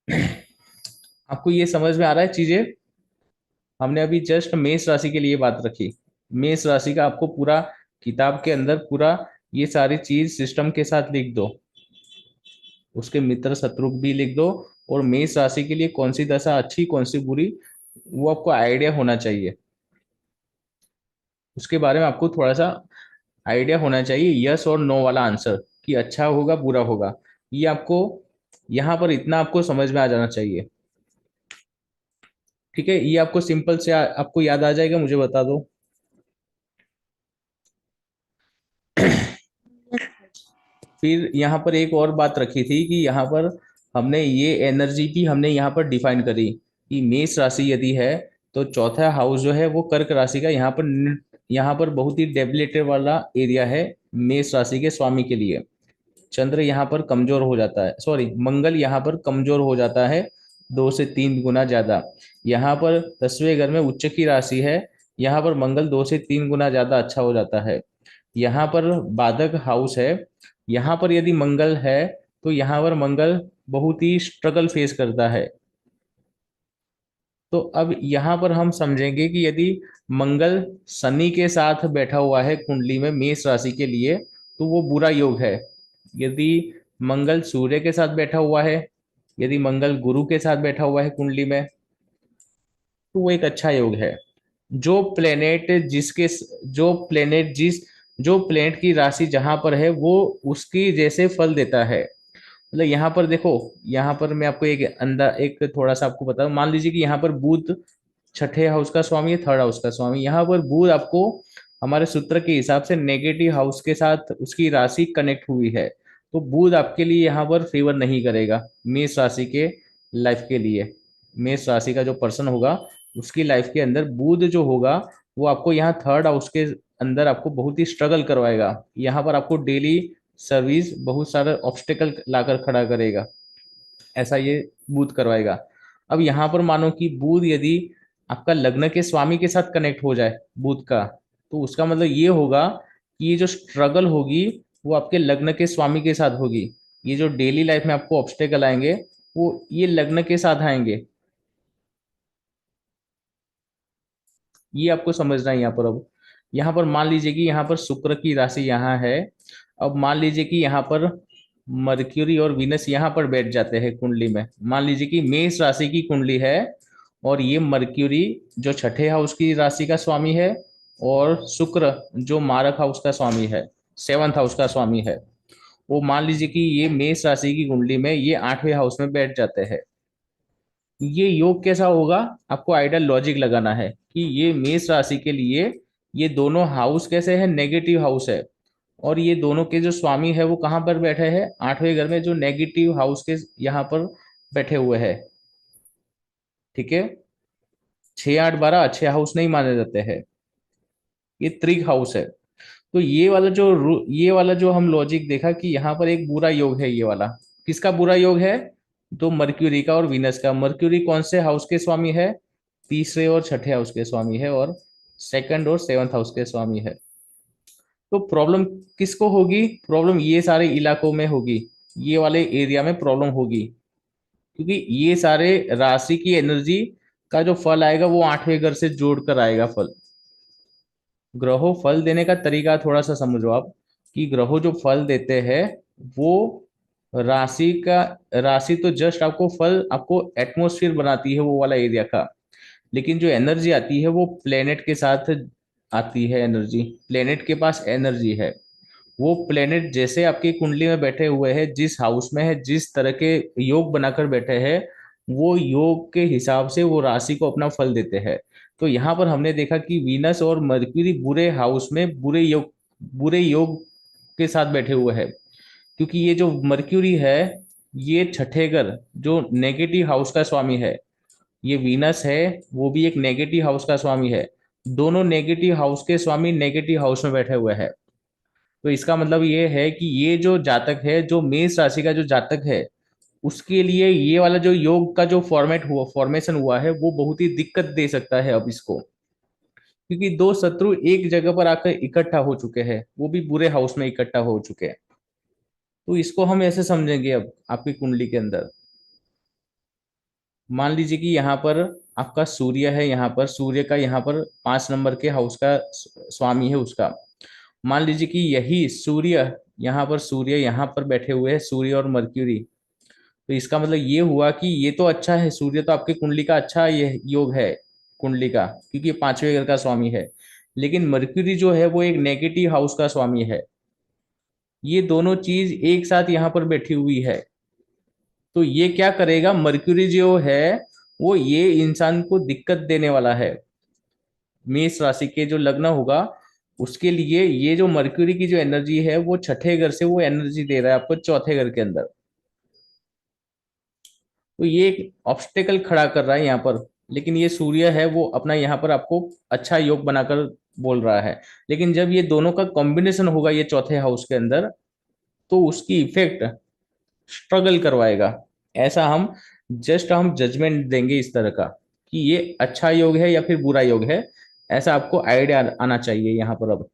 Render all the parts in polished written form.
आपको ये समझ में आ रहा है चीजें? हमने अभी जस्ट मेष राशि के लिए बात रखी। मेष राशि का आपको पूरा किताब के अंदर पूरा ये सारी चीज सिस्टम के साथ लिख दो, उसके मित्र शत्रु भी लिख दो, और मेष राशि के लिए कौन सी दशा अच्छी कौन सी बुरी, वो आपको आइडिया होना चाहिए। उसके बारे में आपको थोड़ा सा आइडिया होना चाहिए, यस और नो वाला आंसर, कि अच्छा होगा बुरा होगा। ये आपको यहाँ पर इतना आपको समझ में आ जाना चाहिए। ठीक है, ये आपको सिंपल से आपको याद आ जाएगा, मुझे बता दो। फिर यहाँ पर एक और बात रखी थी कि यहाँ पर हमने ये एनर्जी भी हमने यहाँ पर डिफाइन करी कि मेष राशि यदि है तो चौथा हाउस जो है वो कर्क राशि का यहाँ पर बहुत ही डेबिलिटेड वाला एरिया है मेष राशि के स्वामी के लिए। चंद्र यहाँ पर कमजोर हो जाता है, सॉरी मंगल यहाँ पर कमजोर हो जाता है 2 से 3 गुना ज्यादा। यहाँ पर 10वें घर में उच्च की राशि है, यहाँ पर मंगल 2 से 3 गुना ज्यादा अच्छा हो जाता है। यहाँ पर बाधक हाउस है, यहाँ पर यदि मंगल है तो यहाँ पर मंगल बहुत ही स्ट्रगल फेस करता है। तो अब यहाँ पर हम समझेंगे कि यदि मंगल शनि के साथ बैठा हुआ है कुंडली में मेष राशि के लिए तो वो बुरा योग है। यदि मंगल सूर्य के साथ बैठा हुआ है, यदि मंगल गुरु के साथ बैठा हुआ है कुंडली में, तो वो एक अच्छा योग है। जो प्लेनेट जिसके जो प्लेनेट जिस जो प्लेनेट की राशि जहां पर है वो उसकी जैसे फल देता है। मतलब यहाँ पर देखो, यहाँ पर मैं आपको एक थोड़ा सा आपको बताऊं, मान लीजिए कि यहाँ पर बुध छठे हाउस का स्वामी है, थर्ड हाउस का स्वामी। यहाँ पर बुध आपको हमारे सूत्र के हिसाब से नेगेटिव हाउस के साथ उसकी राशि कनेक्ट हुई है, तो बुध आपके लिए यहाँ पर फेवर नहीं करेगा मेष राशि के लाइफ के लिए। मेष राशि का जो पर्सन होगा उसकी लाइफ के अंदर बुध जो होगा वो आपको यहाँ थर्ड हाउस के अंदर आपको बहुत ही स्ट्रगल करवाएगा। यहाँ पर आपको डेली सर्विस बहुत सारे ऑब्स्टेकल लाकर खड़ा करेगा, ऐसा ये बुध करवाएगा। अब यहाँ पर मानो कि बुध यदि आपका लग्न के स्वामी के साथ कनेक्ट हो जाए बुध का, तो उसका मतलब ये होगा कि ये जो स्ट्रगल होगी वो आपके लग्न के स्वामी के साथ होगी। ये जो डेली लाइफ में आपको ऑब्स्टेकल आएंगे वो ये लग्न के साथ आएंगे। ये आपको समझना है यहाँ पर। अब यहाँ पर मान लीजिए कि यहाँ पर शुक्र की राशि यहाँ है। अब मान लीजिए कि यहाँ पर मर्क्यूरी और वीनस यहाँ पर बैठ जाते हैं कुंडली में। मान लीजिए कि मेष राशि की कुंडली है और ये मर्क्यूरी जो छठे हाउस की राशि का स्वामी है, और शुक्र जो मारक हाउस का स्वामी है, सेवंथ हाउस का स्वामी है, वो मान लीजिए कि ये मेष राशि की कुंडली में ये 8वें हाउस में बैठ जाते हैं। ये योग कैसा होगा, आपको आइडियल लॉजिक लगाना है कि ये मेष राशि के लिए ये दोनों हाउस कैसे है, नेगेटिव हाउस है। और ये दोनों के जो स्वामी है वो कहाँ पर बैठे हैं, 8वें घर में, जो नेगेटिव हाउस के यहाँ पर बैठे हुए हैं। ठीक है, 6 8 12 अच्छे हाउस नहीं माने जाते हैं, ये त्रिक हाउस है। तो ये वाला जो हम लॉजिक देखा कि यहाँ पर एक बुरा योग है, ये वाला किसका बुरा योग है, तो मर्क्यूरी का और विनस का। मर्क्यूरी कौन से हाउस के स्वामी है, तीसरे और छठे हाउस के स्वामी है, और सेकंड और सेवंथ हाउस के स्वामी है। तो प्रॉब्लम किसको होगी, प्रॉब्लम ये सारे इलाकों में होगी, ये वाले एरिया में प्रॉब्लम होगी, क्योंकि ये सारे राशि की एनर्जी का जो फल आएगा वो 8वें घर से जोड़कर आएगा फल। ग्रहों फल देने का तरीका थोड़ा सा समझो आप, कि ग्रहों जो फल देते हैं वो राशि का राशि तो जस्ट आपको फल आपको एटमोस्फियर बनाती है वो वाला एरिया का, लेकिन जो एनर्जी आती है वो प्लेनेट के साथ आती है। एनर्जी प्लेनेट के पास एनर्जी है। वो प्लेनेट जैसे आपकी कुंडली में बैठे हुए हैं, जिस हाउस में है, जिस तरह के योग बनाकर बैठे हैं, वो योग के हिसाब से वो राशि को अपना फल देते हैं। तो यहाँ पर हमने देखा कि वीनस और मर्क्यूरी बुरे हाउस में बुरे योग के साथ बैठे हुए हैं, क्योंकि ये जो मर्क्यूरी है ये छठे घर जो नेगेटिव हाउस का स्वामी है, ये वीनस है वो भी एक नेगेटिव हाउस का स्वामी है। दोनों नेगेटिव हाउस के स्वामी नेगेटिव हाउस में बैठे हुए हैं। तो इसका मतलब ये है कि ये जो जातक है, जो मेष राशि का जो जातक है, उसके लिए ये वाला जो योग का जो फॉर्मेशन हुआ है वो बहुत ही दिक्कत दे सकता है अब इसको, क्योंकि दो शत्रु एक जगह पर आकर इकट्ठा हो चुके हैं, वो भी बुरे हाउस में इकट्ठा हो चुके हैं। तो इसको हम ऐसे समझेंगे अब आपकी कुंडली के अंदर। मान लीजिए कि यहाँ पर आपका सूर्य है, यहाँ पर सूर्य का यहाँ पर 5 नंबर के हाउस का स्वामी है उसका। मान लीजिए कि यही सूर्य, यहाँ पर सूर्य यहाँ पर बैठे हुए हैं, सूर्य और मर्क्यूरी। तो इसका मतलब ये हुआ कि ये तो अच्छा है, सूर्य तो आपकी कुंडली का अच्छा ये योग है कुंडली का, क्योंकि ये 5वें घर का स्वामी है। लेकिन मर्क्यूरी जो है वो एक नेगेटिव हाउस का स्वामी है। ये दोनों चीज एक साथ यहाँ पर बैठी हुई है। तो ये क्या करेगा, मर्क्यूरी जो है वो ये इंसान को दिक्कत देने वाला है। मेष राशि के जो लग्न होगा उसके लिए ये जो मर्क्यूरी की जो एनर्जी है वो छठे घर से वो एनर्जी दे रहा है आपको चौथे घर के अंदर। तो ये एक ऑब्स्टेकल खड़ा कर रहा है यहाँ पर। लेकिन ये सूर्य है वो अपना यहाँ पर आपको अच्छा योग बनाकर बोल रहा है। लेकिन जब ये दोनों का कॉम्बिनेशन होगा ये चौथे हाउस के अंदर, तो उसकी इफेक्ट स्ट्रगल करवाएगा। ऐसा हम जजमेंट देंगे इस तरह का कि ये अच्छा योग है या फिर बुरा योग है। ऐसा आपको आइडिया आना चाहिए यहाँ पर। अब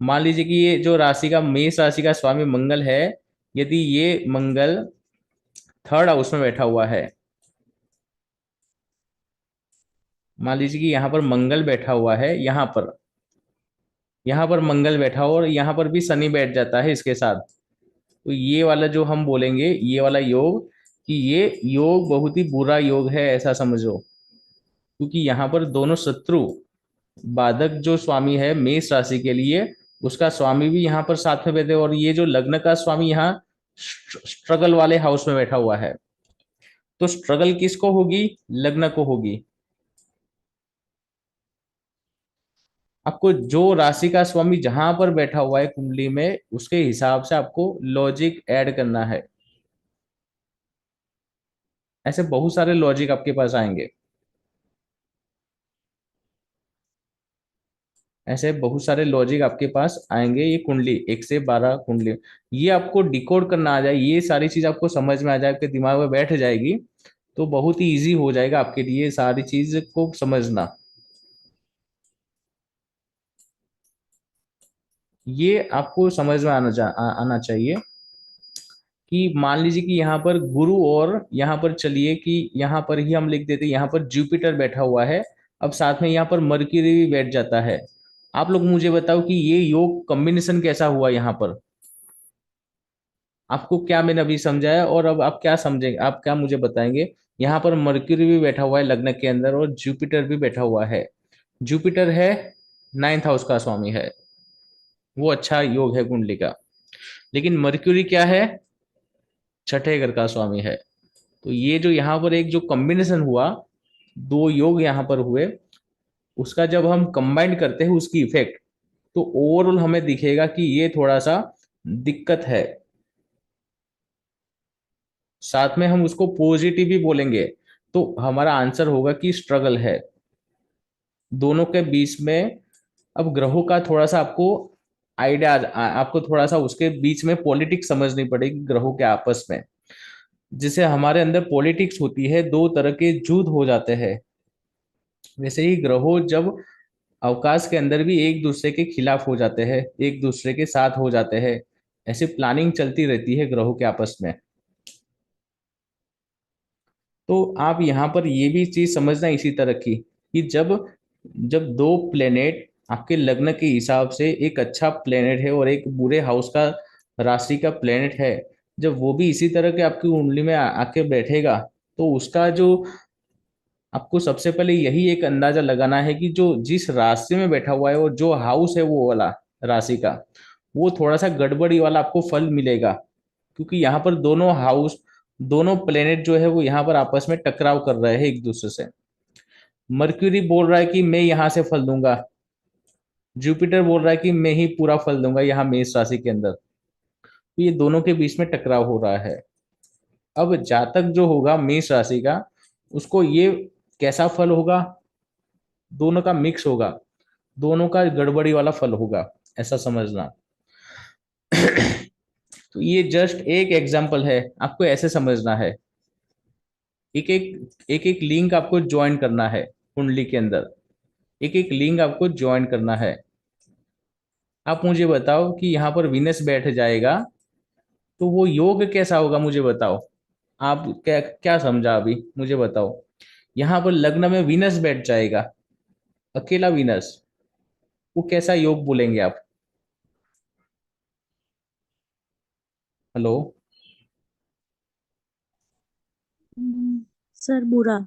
मान लीजिए कि ये जो राशि का मेष राशि का स्वामी मंगल है, यदि ये मंगल थर्ड हाउस में बैठा हुआ है, मान लीजिए कि यहाँ पर मंगल बैठा हुआ है, यहाँ पर मंगल बैठा हो और यहाँ पर भी शनि बैठ जाता है इसके साथ, तो ये वाला जो हम बोलेंगे ये वाला योग, कि ये योग बहुत ही बुरा योग है ऐसा समझो। क्योंकि यहाँ पर दोनों शत्रु, बाधक जो स्वामी है मेष राशि के लिए, उसका स्वामी भी यहाँ पर साथ में बैठे, और ये जो लग्न का स्वामी यहाँ स्ट्रगल वाले हाउस में बैठा हुआ है। तो स्ट्रगल किसको होगी, लग्न को होगी। आपको जो राशि का स्वामी जहां पर बैठा हुआ है कुंडली में, उसके हिसाब से आपको लॉजिक ऐड करना है। ऐसे बहुत सारे लॉजिक आपके पास आएंगे। ऐसे बहुत सारे लॉजिक आपके पास आएंगे। ये कुंडली 1 से 12 कुंडली, ये आपको डिकोड करना आ जाए, ये सारी चीज आपको समझ में आ जाए, आपके दिमाग में बैठ जाएगी, तो बहुत ही इजी हो जाएगा आपके लिए सारी चीज को समझना। ये आपको समझ में आना चाहिए कि मान लीजिए कि यहाँ पर गुरु, और यहाँ पर चलिए कि यहाँ पर ही हम लिख देते हैं, यहाँ पर जुपिटर बैठा हुआ है। अब साथ में यहाँ पर मर्क्यूरी भी बैठ जाता है। आप लोग मुझे बताओ कि ये योग कॉम्बिनेशन कैसा हुआ यहाँ पर। आपको क्या मैंने अभी समझाया, और अब आप क्या समझेंगे, आप क्या मुझे बताएंगे। यहाँ पर मर्क्यूरी भी बैठा हुआ है लग्न के अंदर, और जुपिटर भी बैठा हुआ है। जुपिटर है 9th हाउस का स्वामी है, वो अच्छा योग है कुंडली का। लेकिन मर्क्यूरी क्या है, छठे घर का स्वामी है। तो ये जो यहाँ पर एक जो कॉम्बिनेशन हुआ, दो योग यहाँ पर हुए, उसका जब हम कंबाइंड करते हैं उसकी इफेक्ट, तो ओवरऑल हमें दिखेगा कि ये थोड़ा सा दिक्कत है। साथ में हम उसको पॉजिटिव भी बोलेंगे, तो हमारा आंसर होगा कि स्ट्रगल है दोनों के बीच में। अब ग्रहों का थोड़ा सा आपको आइडिया, आपको थोड़ा सा उसके बीच में पॉलिटिक्स समझनी पड़ेगी ग्रहों के आपस में। जिसे हमारे अंदर पॉलिटिक्स होती है, दो तरह के युद्ध हो जाते हैं, वैसे ही ग्रहों जब अवकाश के अंदर भी एक दूसरे के खिलाफ हो जाते हैं, एक दूसरे के साथ हो जाते हैं। ऐसी प्लानिंग चलती रहती है ग्रहों के आपस में। तो आप यहाँ पर ये भी चीज समझना इसी तरह की, कि जब जब दो प्लेनेट आपके लग्न के हिसाब से, एक अच्छा प्लेनेट है और एक बुरे हाउस का राशि का प्लेनेट है, जब वो भी इसी तरह के आपकी कुंडली में आके बैठेगा, तो उसका जो, आपको सबसे पहले यही एक अंदाजा लगाना है कि जो जिस राशि में बैठा हुआ है और जो हाउस है वो वाला राशि का, वो थोड़ा सा गड़बड़ी वाला आपको फल मिलेगा। क्योंकि यहाँ पर दोनों हाउस, दोनों प्लेनेट जो है वो यहाँ पर आपस में टकराव कर रहे हैं एक दूसरे से। मर्क्यूरी बोल रहा है कि मैं यहाँ से फल दूंगा, जुपिटर बोल रहा है कि मैं ही पूरा फल दूंगा यहाँ मेष राशि के अंदर। तो ये दोनों के बीच में टकराव हो रहा है। अब जातक जो होगा मेष राशि का, उसको ये कैसा फल होगा, दोनों का मिक्स होगा, दोनों का गड़बड़ी वाला फल होगा, ऐसा समझना। तो ये जस्ट एक एग्जाम्पल है, आपको ऐसे समझना है। एक एक लिंक आपको ज्वाइन करना है कुंडली के अंदर, एक एक लिंक आपको ज्वाइन करना है। आप मुझे बताओ कि यहाँ पर विनस बैठ जाएगा, तो वो योग कैसा होगा मुझे बताओ। आप क्या क्या समझा अभी मुझे बताओ। यहाँ पर लग्न में वीनस बैठ जाएगा, अकेला वीनस, वो कैसा योग बोलेंगे आप? हेलो। हम्म, सर बुरा।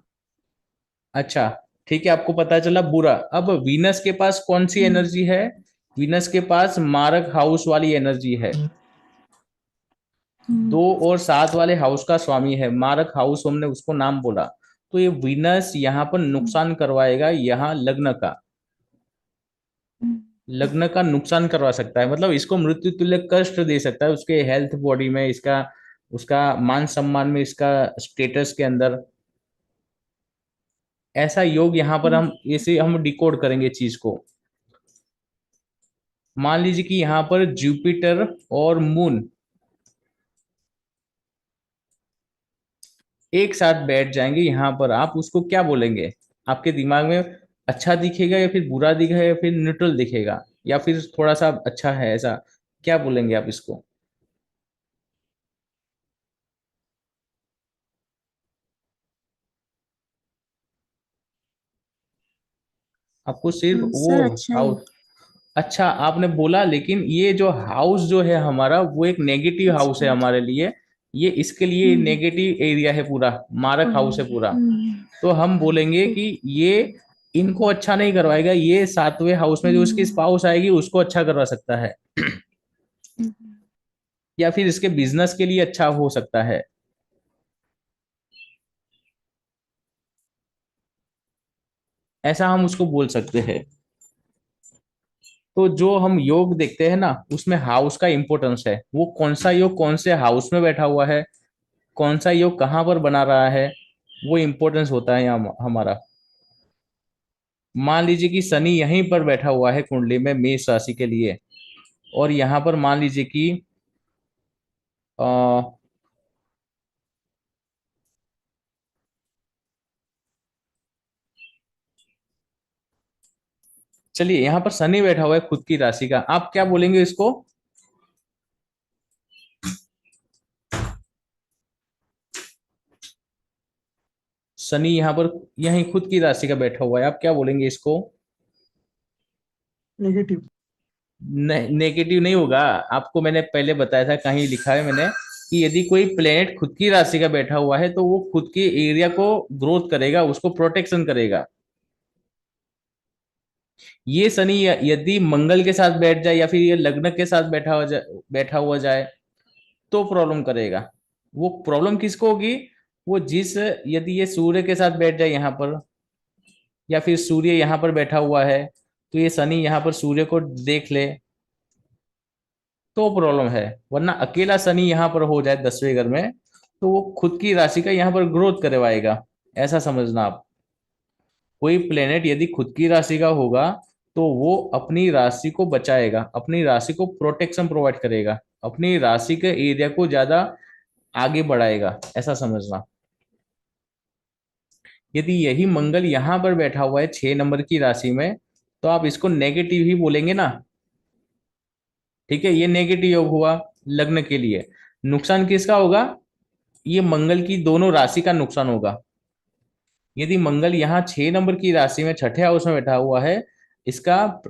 अच्छा, ठीक है, आपको पता चला बुरा। अब वीनस के पास कौन सी हम्म। एनर्जी है? वीनस के पास मारक हाउस वाली एनर्जी है। हम्म। 2 और 7 वाले हाउस का स्वामी है मारक हाउस, हमने उसको नाम बोला। तो ये वीनस यहाँ पर नुकसान करवाएगा, यहाँ लग्न का, हम्म। लग्न का नुकसान करवा सकता है, मतलब इसको मृत्यु तुल्य कष्ट दे सकता है उसके हेल्थ बॉडी में, इसका उसका मान सम्मान में, इसका स्टेटस के अंदर। ऐसा योग यहाँ पर हम ऐसे हम डिकोड करेंगे चीज को। मान लीजिए कि यहाँ पर जुपिटर और मून एक साथ बैठ जाएंगे यहाँ पर, आप उसको क्या बोलेंगे? आपके दिमाग में अच्छा दिखेगा या फिर बुरा दिखेगा या फिर न्यूट्रल दिखेगा या फिर थोड़ा सा अच्छा है, ऐसा क्या बोलेंगे आप इसको? आपको सिर्फ वो सर अच्छा ही। हाउस, अच्छा आपने बोला, लेकिन ये जो हाउस जो है हमारा, वो एक नेगेटिव हाउस है अच्छा। हमारे लिए। ये इसके लिए हम्म। नेगेटिव एरिया है पूरा, मारक हाउस है पूरा। तो हम बोलेंगे ठीक। कि ये इनको अच्छा नहीं करवाएगा, ये 7वें हाउस में जो उसकी हम्म। स्पाउस आएगी उसको अच्छा करवा सकता है। हम्म। या फिर इसके बिजनेस के लिए अच्छा हो सकता है, ऐसा हम उसको बोल सकते हैं। तो जो हम योग देखते हैं ना, उसमें हाउस का इंपॉर्टेंस है, वो कौन सा योग कौन से हाउस में बैठा हुआ है, कौन सा योग कहाँ पर बना रहा है, वो इंपॉर्टेंस होता है यहाँ हमारा। मान लीजिए कि शनि यहीं पर बैठा हुआ है कुंडली में मेष राशि के लिए, और यहाँ पर मान लीजिए कि अ, चलिए यहाँ पर शनि बैठा हुआ है खुद की राशि का, आप क्या बोलेंगे इसको? शनि यहाँ पर यहीं खुद की राशि का बैठा हुआ है, आप क्या बोलेंगे इसको? नेगेटिव। नेगेटिव नहीं होगा। आपको मैंने पहले बताया था, कहीं लिखा है मैंने, कि यदि कोई प्लेनेट खुद की राशि का बैठा हुआ है तो वो खुद के एरिया को ग्रोथ करेगा, उसको प्रोटेक्शन करेगा। ये शनि यदि मंगल के साथ बैठ जाए या फिर ये लग्न के साथ बैठा हुआ जाए तो प्रॉब्लम करेगा। वो प्रॉब्लम किसको होगी? वो जिस यदि ये सूर्य के साथ बैठ जाए यहाँ पर, या फिर सूर्य यहाँ पर बैठा हुआ है, तो ये शनि यहाँ पर सूर्य को देख ले तो प्रॉब्लम है। वरना अकेला शनि यहाँ पर हो जाए 10वें घर में, तो वो खुद की राशि का यहाँ पर ग्रोथ करवाएगा, ऐसा समझना आप। कोई प्लेनेट यदि खुद की राशि का होगा तो वो अपनी राशि को बचाएगा, अपनी राशि को प्रोटेक्शन प्रोवाइड करेगा, अपनी राशि के एरिया को ज्यादा आगे बढ़ाएगा, ऐसा समझना। यदि यही मंगल यहाँ पर बैठा हुआ है 6 नंबर की राशि में, तो आप इसको नेगेटिव ही बोलेंगे ना। ठीक है, ये नेगेटिव योग हुआ लग्न के लिए। नुकसान किसका होगा? ये मंगल की दोनों राशि का नुकसान होगा। यदि मंगल यहाँ 6 नंबर की राशि में छठे हाउस में बैठा हुआ है, इसका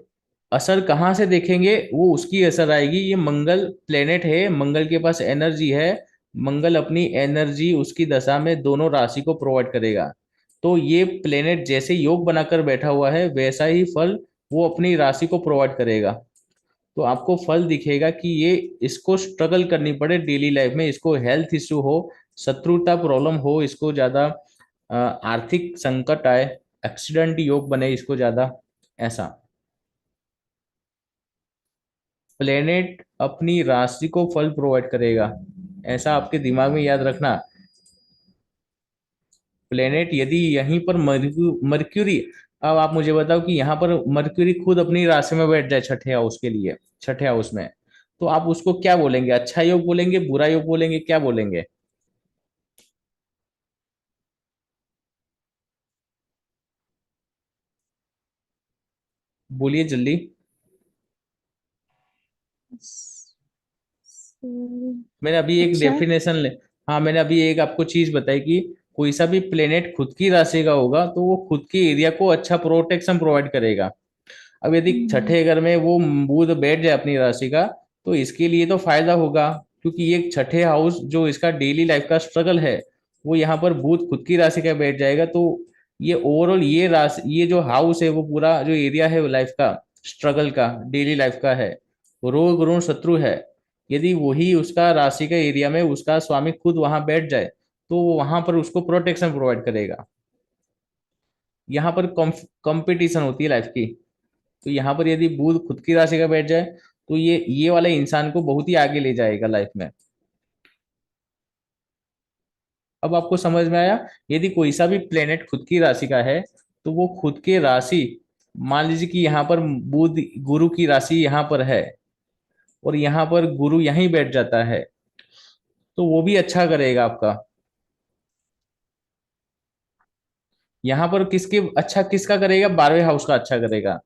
असर कहाँ से देखेंगे? वो उसकी असर आएगी, ये मंगल प्लेनेट है, मंगल के पास एनर्जी है, मंगल अपनी एनर्जी उसकी दशा में दोनों राशि को प्रोवाइड करेगा। तो ये प्लेनेट जैसे योग बनाकर बैठा हुआ है वैसा ही फल वो अपनी राशि को प्रोवाइड करेगा। तो आपको फल दिखेगा कि ये इसको स्ट्रगल करनी पड़े डेली लाइफ में, इसको हेल्थ इश्यू हो, शत्रुता प्रॉब्लम हो, इसको ज्यादा आर्थिक संकट आए, एक्सीडेंट योग बने इसको ज्यादा, ऐसा। प्लेनेट अपनी राशि को फल प्रोवाइड करेगा, ऐसा आपके दिमाग में याद रखना। प्लेनेट यदि यहीं पर मर्क्यूरी, अब आप मुझे बताओ कि यहाँ पर मर्क्यूरी खुद अपनी राशि में बैठ जाए छठे हाउस के लिए, छठे हाउस में, तो आप उसको क्या बोलेंगे? अच्छा योग बोलेंगे, बुरा योग बोलेंगे, क्या बोलेंगे? बोलिए जल्दी। सर, मैंने अभी एक अच्छा। डेफिनेशन हाँ, मैंने अभी एक आपको चीज बताई कि कोई सा भी प्लेनेट खुद की राशि का होगा तो वो खुद के एरिया को अच्छा प्रोटेक्शन प्रोवाइड करेगा। अब यदि हम्म। छठे घर में वो बुध बैठ जाए अपनी राशि का, तो इसके लिए तो फायदा होगा, क्योंकि ये छठे हाउस जो इसका डेली लाइफ का स्ट्रगल है, वो यहाँ पर बुध खुद की राशि का बैठ जाएगा। तो ये ओवरऑल ये राशि, ये जो हाउस है, वो पूरा जो एरिया है वो लाइफ का स्ट्रगल का, डेली लाइफ का है, वो रोग ऋण शत्रु है। यदि वही उसका राशि का एरिया में उसका स्वामी खुद वहां बैठ जाए, तो वो वहां पर उसको प्रोटेक्शन प्रोवाइड करेगा। यहाँ पर कंपटीशन होती है लाइफ की। तो यहाँ पर यदि बुध खुद की राशि का बैठ जाए, तो ये वाले इंसान को बहुत ही आगे ले जाएगा लाइफ में। अब आपको समझ में आया? यदि कोई सा भी प्लेनेट खुद की राशि का है, तो वो खुद के राशि, मान लीजिए कि यहाँ पर बुध गुरु की राशि यहाँ पर है, और यहाँ पर गुरु यहीं बैठ जाता है, तो वो भी अच्छा करेगा आपका। यहाँ पर किसके अच्छा, किसका करेगा? 12वें हाउस का अच्छा करेगा।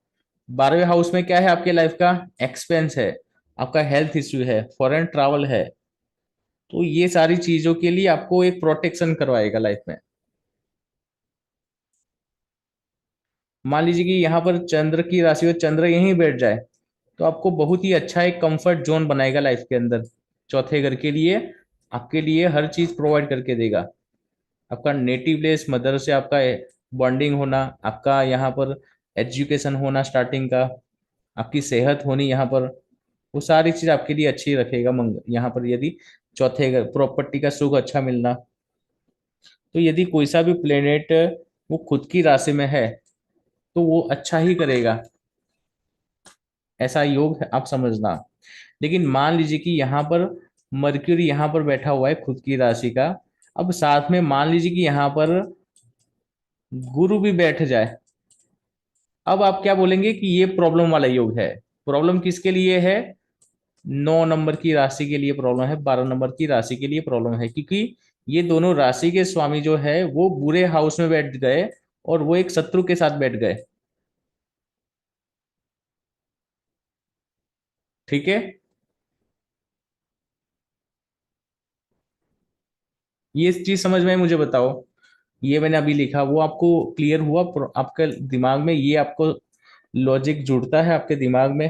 12वें हाउस में क्या है? आपके लाइफ का एक्सपेंस है, आपका हेल्थ इश्यू है, फॉरेन ट्रैवल है। तो ये सारी चीजों के लिए आपको एक प्रोटेक्शन करवाएगा लाइफ में। मान लीजिए कि यहाँ पर चंद्र की राशि में चंद्र यहीं बैठ जाए, तो आपको बहुत ही अच्छा एक कंफर्ट जोन बनाएगा लाइफ के अंदर। चौथे घर के लिए आपके लिए हर चीज प्रोवाइड करके देगा। आपका नेटिव प्लेस, मदर से आपका बॉन्डिंग होना, आपका यहाँ पर एजुकेशन होना स्टार्टिंग का, आपकी सेहत होनी यहाँ पर, वो सारी चीज आपके लिए अच्छी रखेगा। यहाँ पर यदि चौथे घर प्रॉपर्टी का सुख अच्छा मिलना। तो यदि कोई सा भी प्लेनेट वो खुद की राशि में है, तो वो अच्छा ही करेगा, ऐसा योग है, आप समझना। लेकिन मान लीजिए कि यहाँ पर मर्क्यूरी यहाँ पर बैठा हुआ है खुद की राशि का, अब साथ में मान लीजिए कि यहाँ पर गुरु भी बैठ जाए, अब आप क्या बोलेंगे कि ये प्रॉब्लम वाला योग है। प्रॉब्लम किसके लिए है? 9 नंबर की राशि के लिए प्रॉब्लम है, 12 नंबर की राशि के लिए प्रॉब्लम है, क्योंकि ये दोनों राशि के स्वामी जो है वो बुरे हाउस में बैठ गए, और वो एक शत्रु के साथ बैठ गए। ठीक है, ये चीज समझ में आई? मुझे बताओ, ये मैंने अभी लिखा वो आपको क्लियर हुआ? आपके दिमाग में ये आपको लॉजिक जुड़ता है आपके दिमाग में?